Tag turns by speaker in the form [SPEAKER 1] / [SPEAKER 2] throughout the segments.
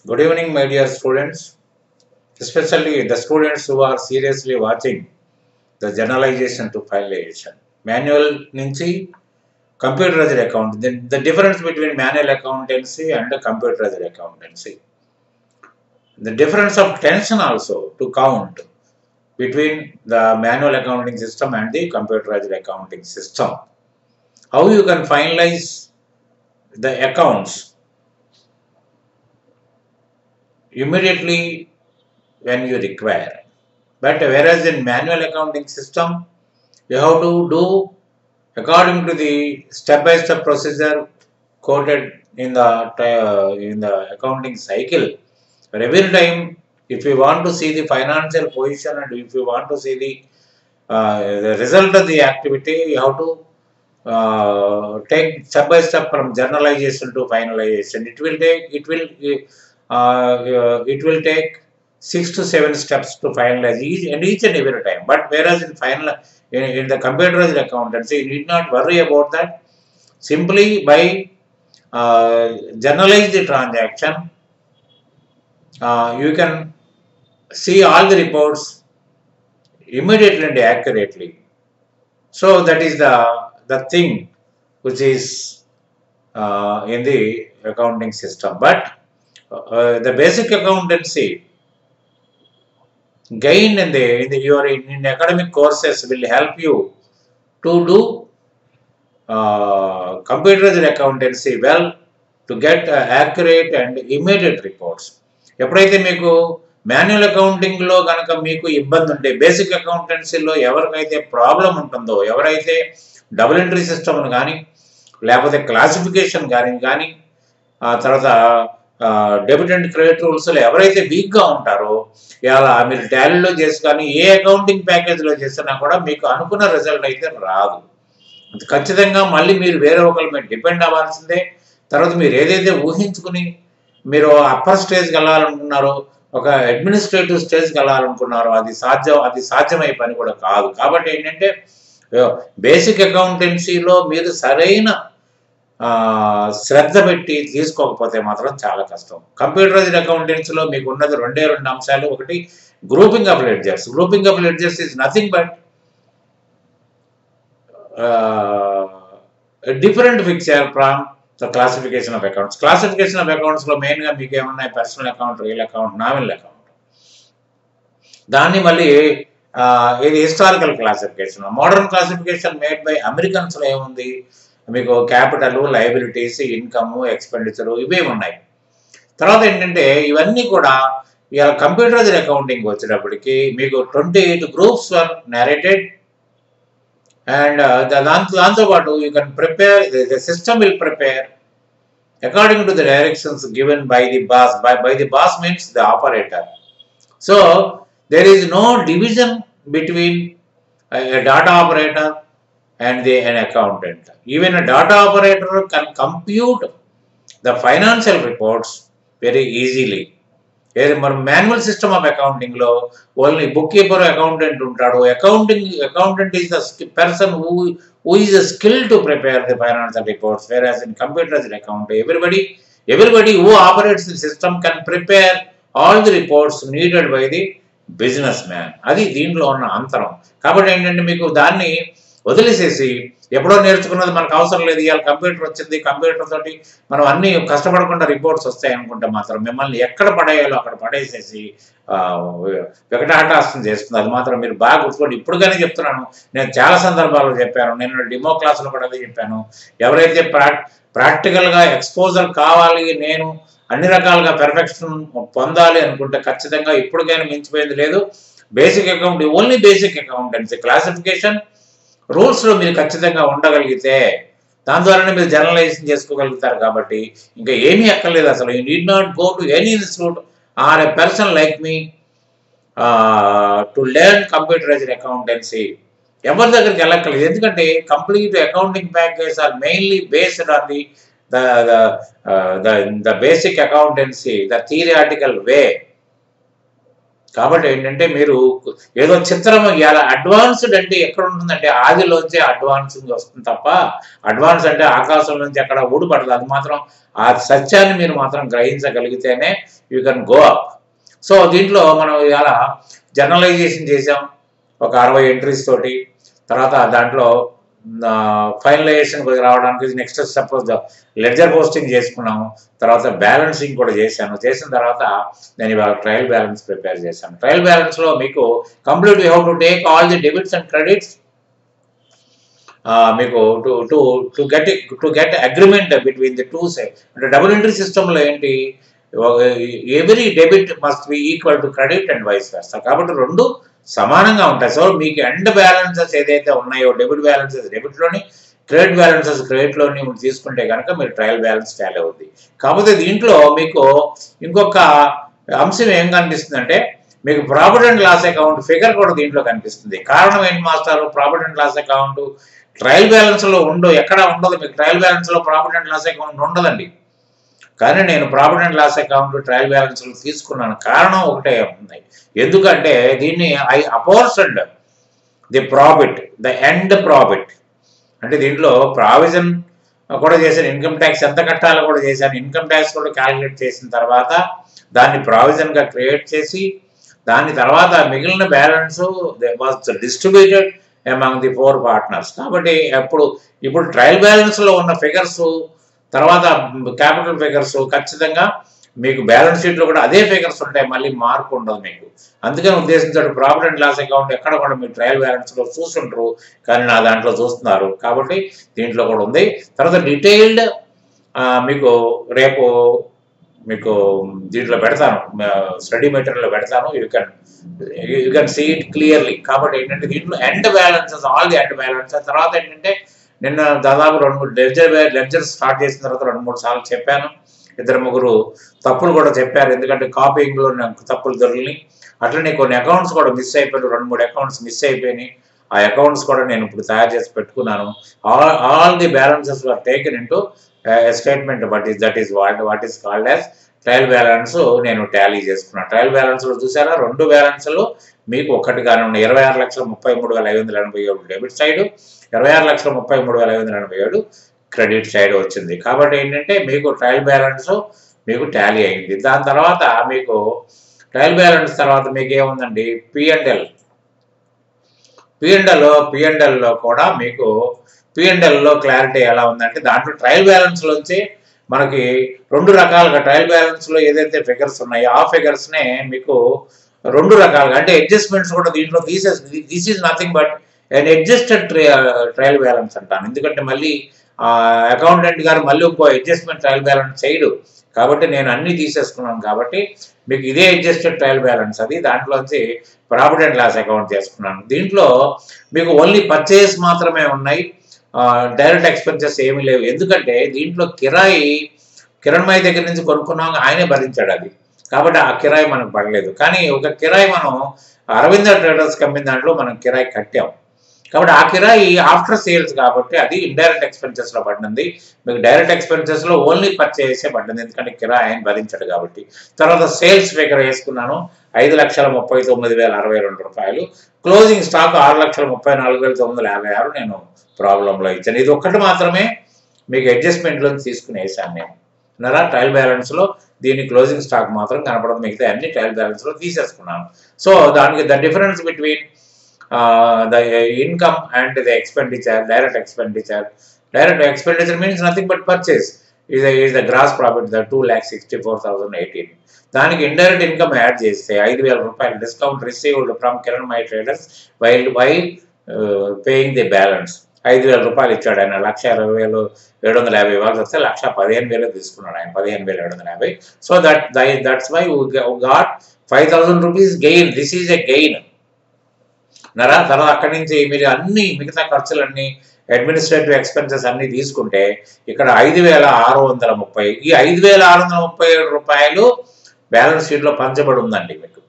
[SPEAKER 1] Good evening, my dear students, especially the students who are seriously watching the generalization to finalization. Manual Ninchi, computerized account. The difference between manual accountancy and the computerized accountancy. The difference of tension also to count between the manual accounting system and the computerized accounting system. How you can finalize the accounts immediately when you require. But whereas in manual accounting system, you have to do according to the step-by-step procedure quoted in the accounting cycle. But every time, if you want to see the financial position and if you want to see the result of the activity, you have to take step by step from generalization to finalization. It will take 6 to 7 steps to finalize each and every time. But whereas in the computerized accountancy, you need not worry about that. Simply by generalize the transaction, you can see all the reports immediately and accurately. So that is the thing which is in the accounting system. But the basic accountancy gained in your in academic courses will help you to do computerized accountancy well to get accurate and immediate reports. ఎప్పుడైతే మీకు manual అకౌంటింగ్లో కనుక మీకు ఇబ్బంది ఉంటే basic అకౌంటెన్సీలో ఎవరికైతే problem ఉంటుందో, ఎవరైతే డబుల్ ఎంట్రీ సిస్టమ్ను కానీ లేకపోతే క్లాసిఫికేషన్ కానీ తర్వాత డెబిట్ అండ్ క్రెడిట్ రూల్స్లో ఎవరైతే వీక్గా ఉంటారో, ఇలా మీరు టాలీలో చేసి కానీ ఏ అకౌంటింగ్ ప్యాకేజ్లో చేసినా కూడా మీకు అనుకున్న రిజల్ట్ అయితే రాదు. ఖచ్చితంగా మళ్ళీ మీరు వేరే ఒకరి మీద డిపెండ్ అవ్వాల్సిందే. తర్వాత మీరు ఏదైతే ఊహించుకుని మీరు అప్పర్ స్టేజ్కి వెళ్ళాలనుకున్నారో, ఒక అడ్మినిస్ట్రేటివ్ స్టేజ్కి వెళ్ళాలనుకున్నారో అది సాధ్యమయ్యే పని కూడా కాదు. కాబట్టి ఏంటంటే బేసిక్ అకౌంటెన్సీలో మీరు సరైన శ్రద్ధ పెట్టి తీసుకోకపోతే మాత్రం చాలా కష్టం. కంప్యూటరైజ్డ్ అకౌంటెన్సీలో మీకు ఉన్నది రెండే రెండు అంశాలు. ఒకటి grouping of ledgers. Grouping of ledgers is nothing but different picture from the classification of accounts. Classification of అకౌంట్స్లో మెయిన్గా మీకు ఏమన్నాయి? Personal account, real account, nominal account. దాన్ని మళ్ళీ ఇది historical classification. Modern classification made by అమెరికన్స్లో ఏముంది? మీకు క్యాపిటల్, లయబిలిటీస్, ఇన్కమ్, ఎక్స్పెండిచరు ఇవే ఉన్నాయి. తర్వాత ఏంటంటే ఇవన్నీ కూడా ఇవాళ కంప్యూటరైజ్డ్ అకౌంటింగ్ వచ్చేటప్పటికి మీకు 28 గ్రూప్స్ వర్ నరేటెడ్ అండ్ దాంతోపాటు you can prepare the system will prepare according to the directions given by the boss. By the boss means the operator. So there is no division between a data operator and an accountant. Even a data operator can compute the financial reports very easily. మన manual system of అకౌంటింగ్లో only book keeper accountant ఉంటాడు. Accountant is the person who is skilled to prepare the financial reports, whereas in computerized account everybody who operates the system can prepare all the reports needed by the business man. అది దీంట్లో ఉన్న అంతరం. కాబట్టి ఏంటంటే మీకు దాన్ని వదిలేసేసి ఎప్పుడో నేర్చుకున్నది మనకు అవసరం లేదు, ఇవాళ కంప్యూటర్ వచ్చింది, కంప్యూటర్ తోటి మనం అన్ని కష్టపడకుండా రిపోర్ట్స్ వస్తాయి అనుకుంటే మాత్రం మిమ్మల్ని ఎక్కడ పడేయాలో అక్కడ పడేసేసి వికటాటాస్తం చేస్తుంది. అది మాత్రం మీరు బాగా గుర్తుకోండి. ఇప్పుడుగానే చెప్తున్నాను, నేను చాలా సందర్భాల్లో చెప్పాను, నేను డెమో క్లాసులో కూడా అదే చెప్పాను. ఎవరైతే ప్రాక్టికల్గా ఎక్స్పోజర్ కావాలి, నేను అన్ని రకాలుగా పెర్ఫెక్షన్ పొందాలి అనుకుంటే ఖచ్చితంగా ఇప్పటికైనా మించిపోయింది లేదు. Basic account, only basic accountancy classification రూల్స్లో మీరు ఖచ్చితంగా ఉండగలిగితే దాని ద్వారానే మీరు జర్నలైజేషన్ చేసుకోగలుగుతారు. కాబట్టి ఇంకా ఏమీ అక్కర్లేదు అసలు. You need not go to any institute or a person like me to learn computerised accountancy. ఎవరి దగ్గరికి వెళ్ళక్కర్లేదు. ఎందుకంటే complete accounting package are mainly based on the basic accountancy, the theoretical way. కాబట్టి ఏంటంటే మీరు ఏదో చిత్రం ఇలా అడ్వాన్స్డ్ అంటే ఎక్కడ ఉంటుందంటే ఆదిలోంచి అడ్వాన్సింగ్ వస్తుంది తప్ప అడ్వాన్స్ అంటే ఆకాశం నుంచి ఎక్కడ ఊడిపడదు. అది మాత్రం ఆ సత్యాన్ని మీరు మాత్రం గ్రహించగలిగితేనే you can go up. So దీంట్లో మనం ఇలా జర్నలైజేషన్ చేసాం ఒక 60 ఎంట్రీస్ తోటి. తర్వాత దాంట్లో ఫైనలైజేషన్ రావడానికి నెక్స్ట్ సపోజ్ లెడ్జర్ పోస్టింగ్ చేసుకున్నాము. తర్వాత బ్యాలెన్సింగ్ కూడా చేసిన తర్వాత నేను ఇవాళ ట్రయల్ బ్యాలెన్స్ ప్రిపేర్ చేశాను. ట్రయల్ బ్యాలెన్స్లో మీకు complete you have to take all the debits and credits మీకు to get agreement between the two side. అంటే డబుల్ ఎంట్రీ సిస్టంలో ఏంటి, every debit must be equal to credit and vice versa. కాబట్టి రెండు సమానంగా ఉంటాయి. సో మీకు ఎండ్ బ్యాలెన్సెస్ ఏదైతే ఉన్నాయో డెబిట్ బ్యాలెన్సెస్ డెబిట్లోని, క్రెడిట్ బ్యాలెన్సెస్ క్రెడిట్లోని తీసుకుంటే కనుక మీరు ట్రయల్ బ్యాలెన్స్ టాలీ అవుద్ది. కాకపోతే దీంట్లో మీకు ఇంకొక అంశం ఏం కనిపిస్తుందంటే మీకు profit and loss account figure కూడా దీంట్లో కనిపిస్తుంది. కారణం ఏంటి master, profit and loss account trial బ్యాలెన్స్లో ఎక్కడ ఉండదు. మీకు ట్రయల్ బ్యాలెన్స్లో ప్రాఫిట్ అండ్ లాస్ అకౌంట్ ఉండదండి. కానీ నేను profit and loss account trial బ్యాలెన్స్లో తీసుకున్నాను. కారణం ఒకటే ఉంది, ఎందుకంటే దీన్ని I apportioned the profit, the end profit. అంటే దీంట్లో ప్రావిజన్ కూడా చేశాను, ఇన్కమ్ ట్యాక్స్ ఎంత కట్టాలో కూడా చేశాను. ఇన్కమ్ ట్యాక్స్ కూడా క్యాలిక్యులేట్ చేసిన తర్వాత దాన్ని ప్రావిజన్గా క్రియేట్ చేసి దాని తర్వాత మిగిలిన balance was distributed among the 4 partners. కాబట్టి ఇప్పుడు ట్రయల్ బ్యాలెన్స్లో ఉన్న ఫిగర్స్ తర్వాత క్యాపిటల్ ఫిగర్స్ ఖచ్చితంగా మీకు బ్యాలెన్స్ షీట్లో కూడా అదే ఫిగర్స్ ఉంటాయి, మళ్ళీ మార్పు ఉండదు మీకు. అందుకని ఉద్దేశించాడు ప్రాఫిట్ అండ్ లాస్ అకౌంట్ ఎక్కడ కూడా మీరు ట్రయల్ బ్యాలెన్స్లో చూస్తుంటారు, కానీ నా దాంట్లో చూస్తున్నారు. కాబట్టి దీంట్లో కూడా ఉంది. తర్వాత డీటెయిల్డ్ మీకు రేపు మీకు దీంట్లో పెడతాను, స్టడీ మెటీరియల్లో పెడతాను. You can see it clearly. కాబట్టి ఏంటంటే దీంట్లో end balances, all the end balances. తర్వాత ఏంటంటే నిన్న దాదాపు 2-3 లెడ్జర్స్ స్టార్ట్ చేసిన తర్వాత 2-3 సార్లు చెప్పాను. 2-3 తప్పులు కూడా చెప్పారు, ఎందుకంటే కాపీయింగ్లో నాకు తప్పులు దొరికినాయి. అట్లనే కొన్ని అకౌంట్స్ కూడా మిస్ అయిపోయాయి, 2-3 అకౌంట్స్ మిస్ అయిపోయినాయి. ఆ అకౌంట్స్ కూడా నేను ఇప్పుడు తయారు చేసి పెట్టుకున్నాను. All the balances are taken into statement, that is what is called as trial balance. నేను టాలీ చేసుకున్నాను. ట్రయల్ బ్యాలెన్స్లో చూసారా, 2 బ్యాలెన్స్లు మీకు ఒక్కటిగానే ఉన్నాయి. 26,33,587 డెబిట్ సైడ్, 26,33,587 క్రెడిట్ సైడ్ వచ్చింది. కాబట్టి ఏంటంటే మీకు ట్రయల్ బ్యాలెన్స్ మీకు టాలీ అయింది. దాని తర్వాత మీకు ట్రయల్ బ్యాలెన్స్ తర్వాత మీకు ఏముందండి, P&L. P&Lలో కూడా మీకు P&Lలో క్లారిటీ ఎలా ఉందంటే దాంట్లో ట్రయల్ బ్యాలెన్స్లోంచి మనకి 2 రకాలుగా ట్రయల్ బ్యాలెన్స్లో ఏదైతే ఫిగర్స్ ఉన్నాయో ఆ ఫిగర్స్నే మీకు 2 రకాలుగా, అంటే అడ్జస్ట్మెంట్స్ కూడా దీంట్లో తీసేసి this is nothing but and adjusted trial balance అంటాను. ఎందుకంటే మళ్ళీ అకౌంటెంట్ గారు మళ్ళీ ఇంకో అడ్జస్ట్మెంట్ ట్రయల్ బ్యాలెన్స్ చేయడు. కాబట్టి నేను అన్నీ తీసేసుకున్నాను. కాబట్టి మీకు ఇదే అడ్జస్టెడ్ ట్రయల్ బ్యాలెన్స్. అది దాంట్లోంచి ప్రాఫిట్ అండ్ లాస్ అకౌంట్ చేసుకున్నాను. దీంట్లో మీకు ఓన్లీ పర్చేస్ మాత్రమే ఉన్నాయి, డైరెక్ట్ ఎక్స్పెన్సెస్ ఏమీ లేవు. ఎందుకంటే దీంట్లో కిరణ్మయ్య దగ్గర నుంచి కొనుక్కున్నాం, ఆయనే భరించాడు అది. కాబట్టి ఆ కిరాయి మనకు పడలేదు. కానీ ఒక కిరాయి మనం అరవింద ట్రేడర్స్ కంపెనీ దాంట్లో మనం కిరాయి కట్టాం. కాబట్టి ఆ కిరాయి ఆఫ్టర్ సేల్స్ కాబట్టి అది ఇండైరెక్ట్ ఎక్స్పెన్సెస్లో పడింది. మీకు డైరెక్ట్ ఎక్స్పెన్సెస్లో ఓన్లీ పర్చేసే పడింది, ఎందుకంటే కిరాయి ఆయన భరించాడు కాబట్టి. తర్వాత సేల్స్ ఫిగర్ వేసుకున్నాను, 5,39,062 రూపాయలు. క్లోజింగ్ స్టాక్ 6,34,956 నేను ప్రాబ్లంలో ఇచ్చాను. ఇది ఒక్కటి మాత్రమే మీకు అడ్జస్ట్మెంట్లో తీసుకుని వేసాను నేను. అన్నారా, ట్రయల్ బ్యాలెన్స్లో దీని క్లోజింగ్ స్టాక్ మాత్రం కనపడదు, మిగతా అన్ని ట్రయల్ బ్యాలెన్స్లో తీసేసుకున్నాను. సో దానికి the difference between the income and the expenditure, direct expenditure means nothing but purchase is the gross profit, the 2,64,018. దానికి ఇండైరెక్ట్ ఇన్కమ్ యాడ్ చేస్తే 5,000 రూపాయలు discount received from Kiranmayi traders while paying the balance. 5,000 రూపాయలు ఇచ్చాడు ఆయన, 1,20,750 ఇవ్వాల్సి వస్తే 1,15,000 తీసుకున్నాడు ఆయన, 15,750. So that's why got 5,000 rupees gain. This is a gain. తర్వాత అక్కడి నుంచి మీరు అన్ని మిగతా ఖర్చులన్నీ అడ్మినిస్ట్రేటివ్ ఎక్స్పెన్సెస్ అన్నీ తీసుకుంటే ఇక్కడ 5,630. ఈ 5,637 రూపాయలు బ్యాలెన్స్ షీట్లో పంచబడి ఉందండి మీకు,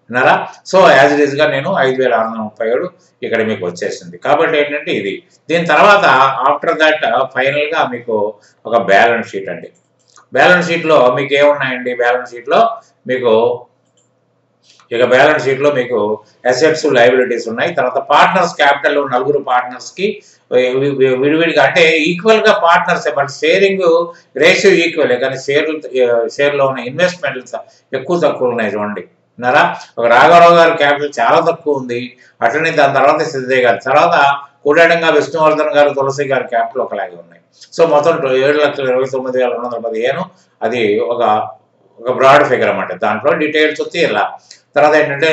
[SPEAKER 1] విన్నారా. సో యాజ్ ఇట్ ఈస్గా నేను 5,637 ఇక్కడ మీకు వచ్చేసింది. కాబట్టి ఏంటంటే ఇది. దీని తర్వాత ఆఫ్టర్ దట్ ఫైనల్గా మీకు ఒక బ్యాలెన్స్ షీట్ అండి. బ్యాలెన్స్ షీట్లో మీకు ఏమున్నాయండి, బ్యాలెన్స్ షీట్లో మీకు ఇక బ్యాలెన్స్ షీట్లో మీకు అసెట్స్ లయబిలిటీస్ ఉన్నాయి. తర్వాత పార్ట్నర్స్ క్యాపిటల్ 4 పార్ట్నర్స్కి విడివిడిగా అంటే ఈక్వల్గా partners, but sharing ratio equal, కానీ షేర్లో ఉన్న ఇన్వెస్ట్మెంట్లు ఎక్కువ తక్కువ ఉన్నాయి చూడండి. ఉన్నారా? ఒక రాఘవరావు గారి క్యాపిటల్ చాలా తక్కువ ఉంది. అట్లనే దాని తర్వాత సిద్ధయ్య గారు, తర్వాత కూడేటంగా విష్ణువర్ధన్ గారు, తులసి గారి క్యాపిటల్ ఒకలాగే ఉన్నాయి. సో మొత్తం 7,29,215 అది ఒక బ్రాడ్ ఫిగర్ అన్నమాట. దాంట్లో డీటెయిల్స్ వచ్చి ఇలా. తర్వాత ఏంటంటే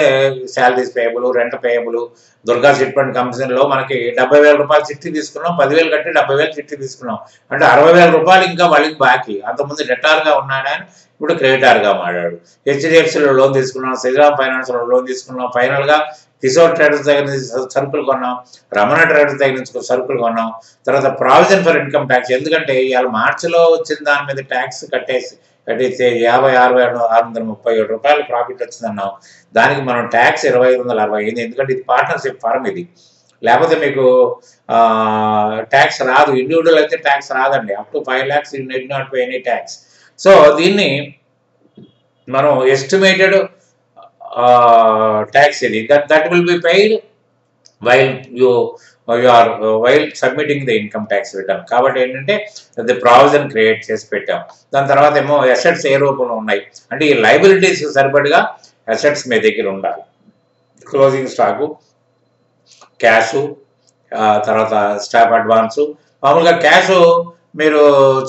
[SPEAKER 1] salaries payable, rent payable. Durga chit fund కంపెనీలో మనకి 70,000 రూపాయలు చిట్టి తీసుకున్నాం, 10,000 కట్టి 70,000 చిట్టి తీసుకున్నాం. అంటే 60,000 రూపాయలు ఇంకా వాళ్ళకి బాకీ. అంతకుముందు డెటార్గా ఉన్నాడు ఆయన, ఇప్పుడు క్రెడిటార్గా మారాడు. హెచ్డిఎఫ్సిలో లోన్ తీసుకున్నాం, శ్రీరామ్ ఫైనాన్స్లో లోన్ తీసుకున్నాం. ఫైనల్గా కిషోర్ ట్రేడర్స్ దగ్గర నుంచి సరుకులు కొన్నాం, రమణ ట్రేడర్స్ దగ్గర నుంచి సరుకులు కొన్నాం. తర్వాత ప్రావిజన్ ఫర్ ఇన్కమ్ ట్యాక్స్, ఎందుకంటే ఇవాళ మార్చిలో వచ్చిన దాని మీద ట్యాక్స్ కట్టేస్తే 50,637 రూపాయలు ప్రాఫిట్ వచ్చిందన్నాం. దానికి మనం ట్యాక్స్ 2,565, ఎందుకంటే ఇది పార్ట్నర్షిప్ ఫార్మ్ ఇది. లేకపోతే మీకు ట్యాక్స్ రాదు. ఇండివిజువల్ అయితే ట్యాక్స్ రాదండి. Up to 5 lakhs you need not pay any tax. So దీన్ని మనం ఎస్టిమేటెడ్ ట్యాక్స్ ఇది, that will be paid while while submitting the income tax return. కాబట్టి ఏంటంటే అది ప్రావిజన్ క్రియేట్ చేసి పెట్టాం. దాని తర్వాత ఏమో అసెట్స్ ఏ రూపంలో ఉన్నాయి అంటే ఈ లయబిలిటీస్ సరిపడిగా అసెట్స్ మీ దగ్గర ఉండాలి. క్లోజింగ్ స్టాకు, క్యాషు, తర్వాత స్టాప్ అడ్వాన్సు. మామూలుగా క్యాష్ మీరు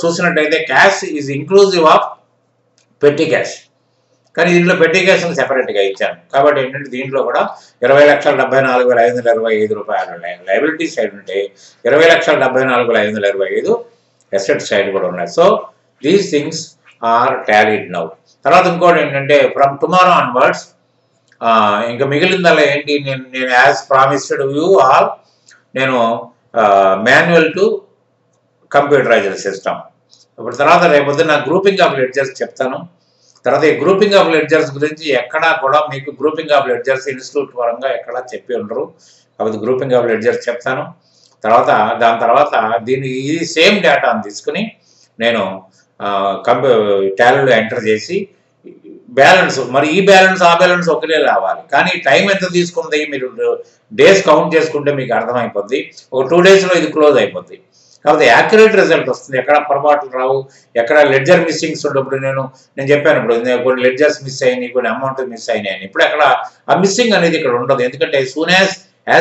[SPEAKER 1] చూసినట్టయితే క్యాష్ ఈజ్ ఇంక్లూజివ్ ఆఫ్ పెట్టి క్యాష్, కానీ దీంట్లో పెట్టి క్యాష్ని సెపరేట్గా ఇచ్చాను. కాబట్టి ఏంటంటే దీంట్లో కూడా 20,74,525 రూపాయలు లయబిలిటీ సైడ్ ఉంటే 20,74,525 అసెట్ సైడ్ కూడా ఉన్నాయి. So these things are tallied now. తర్వాత ఇంకోటి ఏంటంటే ఫ్రమ్ టుమారో ఆన్వర్డ్స్ ఇంకా మిగిలిందల్లా ఏంటి, నేను యాజ్ ప్రామిస్డ్ యూ ఆల్ నేను మాన్యువల్ టు కంప్యూటరైజ్డ్ సిస్టమ్. ఇప్పుడు తర్వాత రేపొద్దున గ్రూపింగ్ ఆఫ్ లెడ్జర్స్ చెప్తాను. తర్వాత ఈ గ్రూపింగ్ ఆఫ్ లెడ్జర్స్ గురించి ఎక్కడా కూడా మీకు గ్రూపింగ్ ఆఫ్ లెడ్జర్స్ ఇన్స్టిట్యూట్ పరంగా ఎక్కడా చెప్పి ఉండరు. కాబట్టి గ్రూపింగ్ ఆఫ్ లెడ్జర్స్ చెప్తాను. దాని తర్వాత దీన్ని ఈ సేమ్ డేటాను తీసుకుని నేను టాలీలో ఎంటర్ చేసి బ్యాలెన్స్, మరి ఈ బ్యాలెన్స్ ఆ బ్యాలెన్స్ ఒకటే రావాలి. కానీ టైం ఎంత తీసుకుంది మీరు డేస్ కౌంట్ చేసుకుంటే మీకు అర్థమైపోద్ది. ఒక 2 daysలో ఇది క్లోజ్ అయిపోద్ది. కాబట్టి యాక్యురేట్ రిజల్ట్ వస్తుంది. ఎక్కడ పొరపాట్లు రావు, ఎక్కడ లెడ్జర్ మిస్సింగ్స్ ఉన్నప్పుడు నేను చెప్పాను, ఇప్పుడు కొన్ని లెడ్జర్స్ మిస్ అయినాయి, కొన్ని అమౌంట్ మిస్ అయినాయి. ఇప్పుడు అక్కడ ఆ మిస్సింగ్ అనేది ఇక్కడ ఉండదు. ఎందుకంటే as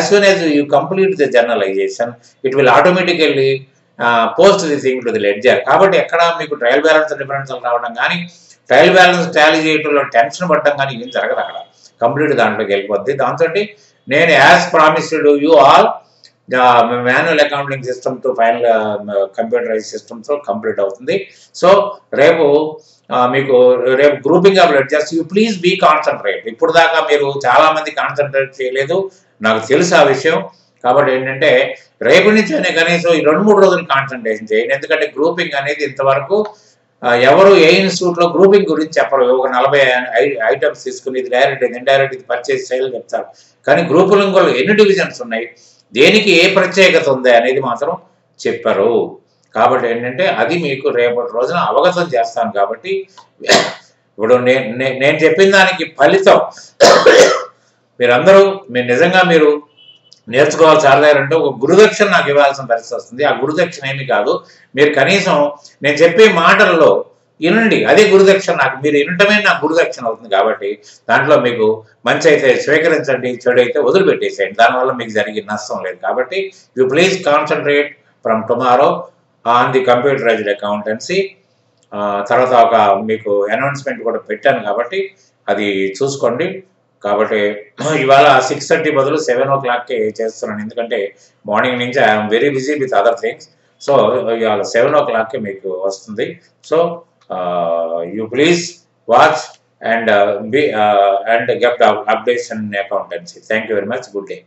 [SPEAKER 1] soon as you complete the journalisation it will automatically post the thing to the ledger. కాబట్టి ఎక్కడ మీకు ట్రయల్ బ్యాలెన్స్ డిఫరెన్స్లు రావడం కానీ, ట్రయల్ బ్యాలెన్స్ టాలీ చేయడంలో టెన్షన్ పడటం కానీ ఏం జరగదు. అక్కడ కంప్లీట్ దాంట్లోకి వెళ్ళిపోద్ది. దాంతో నేను as promised you all manual accounting system to final computerise సిస్టమ్తో కంప్లీట్ అవుతుంది. సో రేపు grouping of ledgers you please be concentrate. ఇప్పుడు దాకా మీరు చాలామంది కాన్సన్ట్రేట్ చేయలేదు, నాకు తెలుసు ఆ విషయం. కాబట్టి ఏంటంటే రేపు నుంచి అనే కనీసం ఈ 2-3 రోజులు కాన్సన్ట్రేషన్ చేయండి. ఎందుకంటే గ్రూపింగ్ అనేది ఇంతవరకు ఎవరు ఏ ఇన్స్టిట్యూట్లో గ్రూపింగ్ గురించి చెప్పరు. ఒక 40 ఐటమ్స్ తీసుకుని ఇది డైరెక్ట్, ఇది ఇండైరెక్ట్, ఇది పర్చేస్ చేయాలని చెప్తారు. కానీ గ్రూపులలో ఎన్ని డివిజన్స్ ఉన్నాయి, దేనికి ఏ ప్రత్యేకత ఉంది అనేది మాత్రం చెప్పరు. కాబట్టి ఏంటంటే అది మీకు రేపటి రోజున అవగతం చేస్తాను. కాబట్టి ఇప్పుడు నేను చెప్పిన దానికి ఫలితం మీరు నిజంగా మీరు నేర్చుకోవాలి. సాధారణంటే ఒక గురుదక్షిణ నాకు ఇవ్వాల్సిన పరిస్థితి వస్తుంది. ఆ గురుదక్షిణ ఏమి కాదు, మీరు కనీసం నేను చెప్పే మాటల్లో వినండి, అదే గురుదక్షిణ. మీరు వినటమే నాకు గురుదక్షిణ అవుతుంది. కాబట్టి దాంట్లో మీకు మంచి అయితే స్వీకరించండి, చెడు అయితే వదిలిపెట్టేసేయండి. దానివల్ల మీకు జరిగే నష్టం లేదు. కాబట్టి you please concentrate from tomorrow on the computerised accountancy. తర్వాత మీకు అనౌన్స్మెంట్ కూడా పెట్టాను కాబట్టి అది చూసుకోండి. కాబట్టి ఇవాళ 6:30 బదులు 7 o'clockకే చేస్తున్నాను. ఎందుకంటే మార్నింగ్ నుంచి I'm very busy with other things. So ఇవాళ 7 o'clockకే మీకు వస్తుంది. So you please watch and get the updates in accountancy. Thank you very much. Good day.